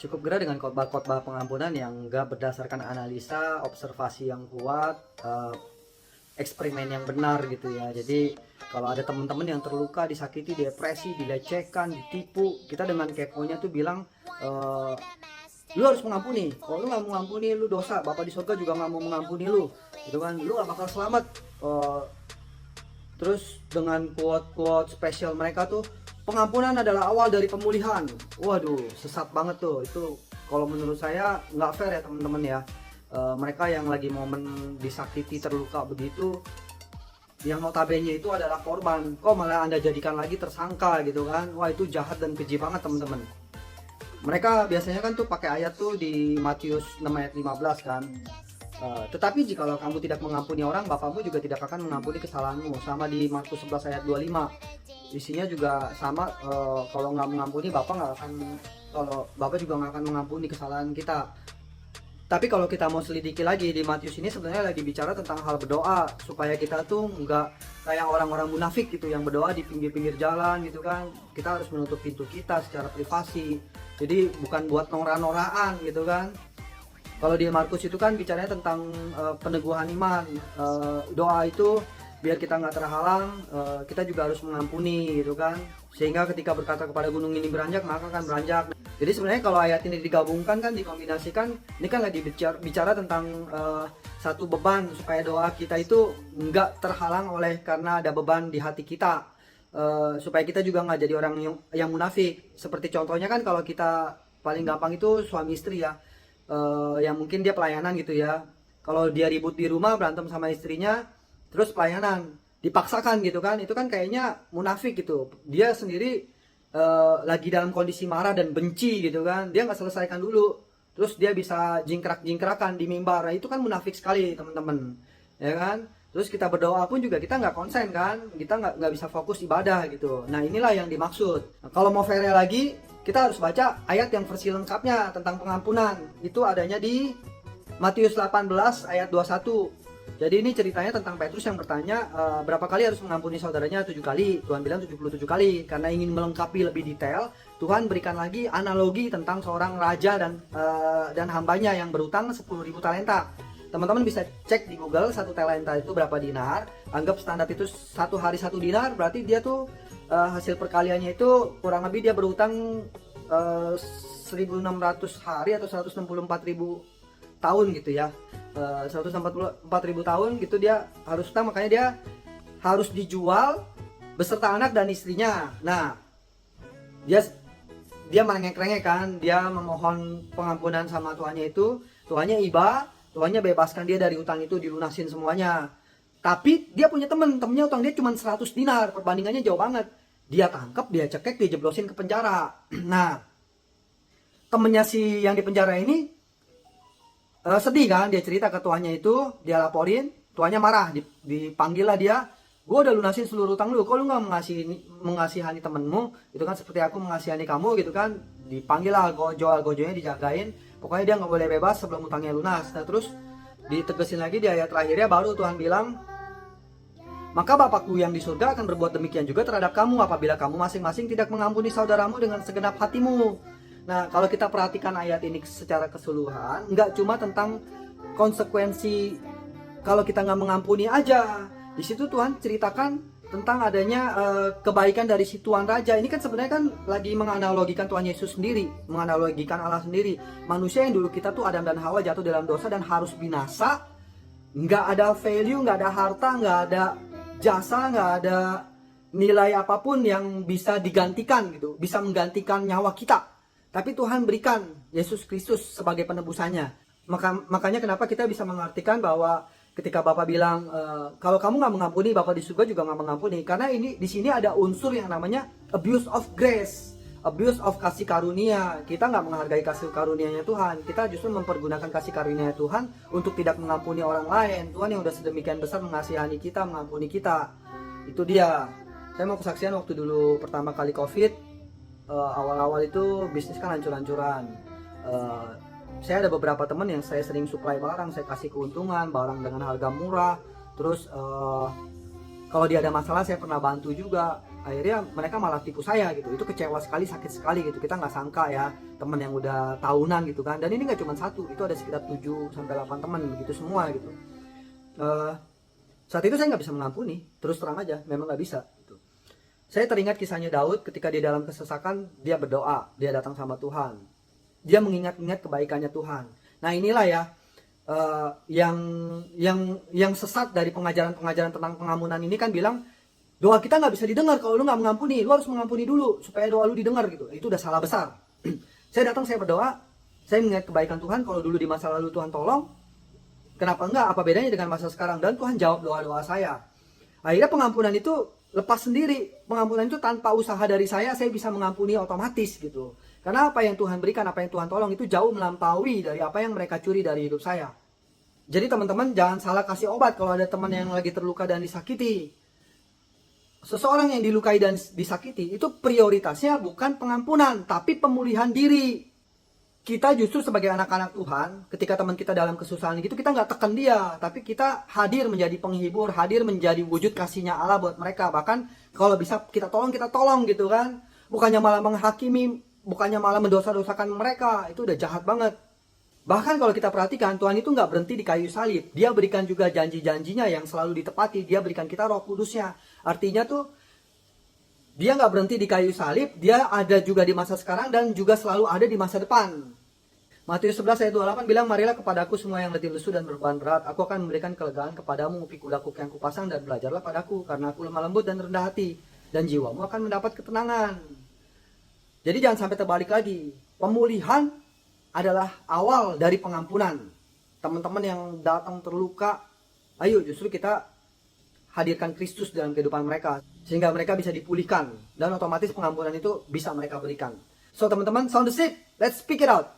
cukup gerah dengan khotbah-khotbah pengampunan yang enggak berdasarkan analisa, observasi yang kuat, eksperimen yang benar gitu ya. Jadi kalau ada teman-teman yang terluka, disakiti, depresi, dilecehkan, ditipu, kita dengan keponya tuh bilang, lu harus mengampuni. Kalau lu nggak mengampuni, lu dosa. Bapak di surga juga nggak mau mengampuni lu, gitu kan? Lu gak bakal selamat. Terus dengan quote-quote spesial mereka tuh, pengampunan adalah awal dari pemulihan. Waduh, sesat banget tuh. Itu kalau menurut saya nggak fair ya teman-teman ya. Mereka yang lagi momen disakiti, terluka begitu, yang notabene itu adalah korban, kok malah Anda jadikan lagi tersangka gitu kan. Wah, itu jahat dan keji banget teman-teman. Mereka biasanya kan tuh pakai ayat tuh di Matius 6 ayat 15 kan. Tetapi jikalau kamu tidak mengampuni orang, Bapamu juga tidak akan mengampuni kesalahanmu. Sama di Markus 11 ayat 25. Isinya juga sama, kalau nggak mengampuni Bapak nggak akan, kalau Bapak juga nggak akan mengampuni kesalahan kita. Tapi kalau kita mau selidiki lagi di Matius ini sebenarnya lagi bicara tentang hal berdoa supaya kita tuh nggak kayak orang-orang munafik gitu yang berdoa di pinggir-pinggir jalan gitu kan. Kita harus menutup pintu kita secara privasi. Jadi bukan buat nora-noraan gitu kan. Kalau di Markus itu kan bicaranya tentang peneguhan iman. Doa itu biar kita nggak terhalang, kita juga harus mengampuni gitu kan. Sehingga ketika berkata kepada gunung ini beranjak, maka akan beranjak. Jadi sebenarnya kalau ayat ini digabungkan kan, dikombinasikan, ini kan lagi bicara tentang satu beban supaya doa kita itu nggak terhalang oleh karena ada beban di hati kita. Supaya kita juga nggak jadi orang yang munafik. Seperti contohnya kan kalau kita paling gampang itu suami istri ya, yang mungkin dia pelayanan gitu ya. Kalau dia ribut di rumah, berantem sama istrinya, terus pelayanan dipaksakan gitu kan, itu kan kayaknya munafik gitu. Dia sendiri lagi dalam kondisi marah dan benci gitu kan, dia nggak selesaikan dulu, terus dia bisa jingkrak-jingkrakan di mimbar. Nah, itu kan munafik sekali teman-teman, ya kan. Terus kita berdoa pun juga kita nggak konsen kan, kita nggak bisa fokus ibadah gitu. Nah, inilah yang dimaksud. Nah, kalau mau fair lagi, kita harus baca ayat yang versi lengkapnya tentang pengampunan. Itu adanya di Matius 18 ayat 21. Jadi ini ceritanya tentang Petrus yang bertanya, berapa kali harus mengampuni saudaranya? 7 kali. Tuhan bilang 77 kali. Karena ingin melengkapi lebih detail, Tuhan berikan lagi analogi tentang seorang raja dan hambanya yang berutang 10.000 talenta. Teman-teman bisa cek di Google, 1 talenta itu berapa dinar. Anggap standar itu 1 hari 1 dinar, berarti dia tuh hasil perkaliannya itu kurang lebih dia berutang 1.600 hari atau 164.000 tahun gitu ya. 144.000 tahun gitu dia harus utang, makanya dia harus dijual beserta anak dan istrinya. Nah, dia merengek-rengek kan, dia memohon pengampunan sama tuannya itu. Tuannya iba, tuannya bebaskan dia dari utang itu, dilunasin semuanya. Tapi dia punya temennya utang dia cuma 100 dinar, perbandingannya jauh banget. Dia tangkap, dia cekek, dia jeblosin ke penjara. Nah, temennya si yang di penjara ini sedih kan, dia cerita ke tuannya itu, dia laporin, tuannya marah, dipanggil lah dia. Gue udah lunasin seluruh utang lu, kok lu gak mengasihani temenmu, itu kan seperti aku mengasihani kamu gitu kan. Dipanggil lah gojonya dijagain, pokoknya dia gak boleh bebas sebelum utangnya lunas. Nah, terus ditegesin lagi di ayat terakhirnya, baru Tuhan bilang, maka Bapakku yang di surga akan berbuat demikian juga terhadap kamu apabila kamu masing-masing tidak mengampuni saudaramu dengan segenap hatimu. Nah, kalau kita perhatikan ayat ini secara keseluruhan, nggak cuma tentang konsekuensi kalau kita nggak mengampuni aja. Di situ Tuhan ceritakan tentang adanya kebaikan dari si Tuan Raja. Ini kan sebenarnya kan lagi menganalogikan Tuhan Yesus sendiri, menganalogikan Allah sendiri. Manusia yang dulu kita tuh Adam dan Hawa jatuh dalam dosa dan harus binasa. Nggak ada value, nggak ada harta, nggak ada jasa, nggak ada nilai apapun yang bisa digantikan gitu, bisa menggantikan nyawa kita. Tapi Tuhan berikan Yesus Kristus sebagai penebusannya. Makanya kenapa kita bisa mengartikan bahwa ketika Bapak bilang kalau kamu nggak mengampuni, Bapak di surga juga nggak mengampuni. Karena ini di sini ada unsur yang namanya abuse of grace, abuse of kasih karunia. Kita nggak menghargai kasih karunia-Nya Tuhan. Kita justru mempergunakan kasih karunia Tuhan untuk tidak mengampuni orang lain. Tuhan yang udah sedemikian besar mengasihani kita, mengampuni kita. Itu dia. Saya mau kesaksian waktu dulu pertama kali COVID. Awal-awal itu bisnis kan hancur-hancuran. Saya ada beberapa teman yang saya sering supply barang, saya kasih keuntungan, barang dengan harga murah. Terus kalau dia ada masalah saya pernah bantu juga. akhirnya mereka malah tipu saya gitu. Itu kecewa sekali, sakit sekali gitu. Kita nggak sangka ya, teman yang udah tahunan gitu kan. Dan ini nggak cuma satu, itu ada sekitar 7-8 teman begitu semua gitu. Saat itu saya nggak bisa mengampuni, terus terang aja, memang nggak bisa gitu. Saya teringat kisahnya Daud ketika dia dalam kesesakan, dia berdoa, dia datang sama Tuhan, dia mengingat-ingat kebaikannya Tuhan. Nah inilah ya, yang sesat dari pengajaran-pengajaran tentang pengampunan ini kan bilang doa kita nggak bisa didengar kalau lu nggak mengampuni, lu harus mengampuni dulu supaya doa lu didengar gitu. Itu udah salah besar. Saya datang, saya berdoa, saya mengingat kebaikan Tuhan. Kalau dulu di masa lalu Tuhan tolong, kenapa enggak? Apa bedanya dengan masa sekarang? Dan Tuhan jawab doa-doa saya. Akhirnya pengampunan itu lepas sendiri. Pengampunan itu tanpa usaha dari saya bisa mengampuni otomatis gitu. Karena apa yang Tuhan berikan, apa yang Tuhan tolong itu jauh melampaui dari apa yang mereka curi dari hidup saya. Jadi teman-teman jangan salah kasih obat kalau ada teman yang lagi terluka dan disakiti. Seseorang yang dilukai dan disakiti itu prioritasnya bukan pengampunan, tapi pemulihan diri. Kita justru sebagai anak-anak Tuhan, ketika teman kita dalam kesusahan gitu, kita nggak tekan dia, tapi kita hadir menjadi penghibur, hadir menjadi wujud kasihnya Allah buat mereka. Bahkan kalau bisa kita tolong gitu kan. Bukannya malah menghakimi, bukannya malah mendosa-dosakan mereka. Itu udah jahat banget. Bahkan kalau kita perhatikan, Tuhan itu nggak berhenti di kayu salib. Dia berikan juga janji-janjinya yang selalu ditepati. Dia berikan kita Roh Kudusnya. Artinya tuh, dia nggak berhenti di kayu salib. Dia ada juga di masa sekarang dan juga selalu ada di masa depan. Matius 11 ayat 28 bilang, marilah kepadaku semua yang letih lesu dan berbeban berat. Aku akan memberikan kelegaan kepadamu. Pikul aku yang kupasang dan belajarlah padaku. Karena aku lemah lembut dan rendah hati. Dan jiwamu akan mendapat ketenangan. Jadi jangan sampai terbalik lagi. Pemulihan adalah awal dari pengampunan. Teman-teman yang datang terluka, ayo justru kita hadirkan Kristus dalam kehidupan mereka. Sehingga mereka bisa dipulihkan. Dan otomatis pengampunan itu bisa mereka berikan. So teman-teman, sound the ship. Let's speak it out.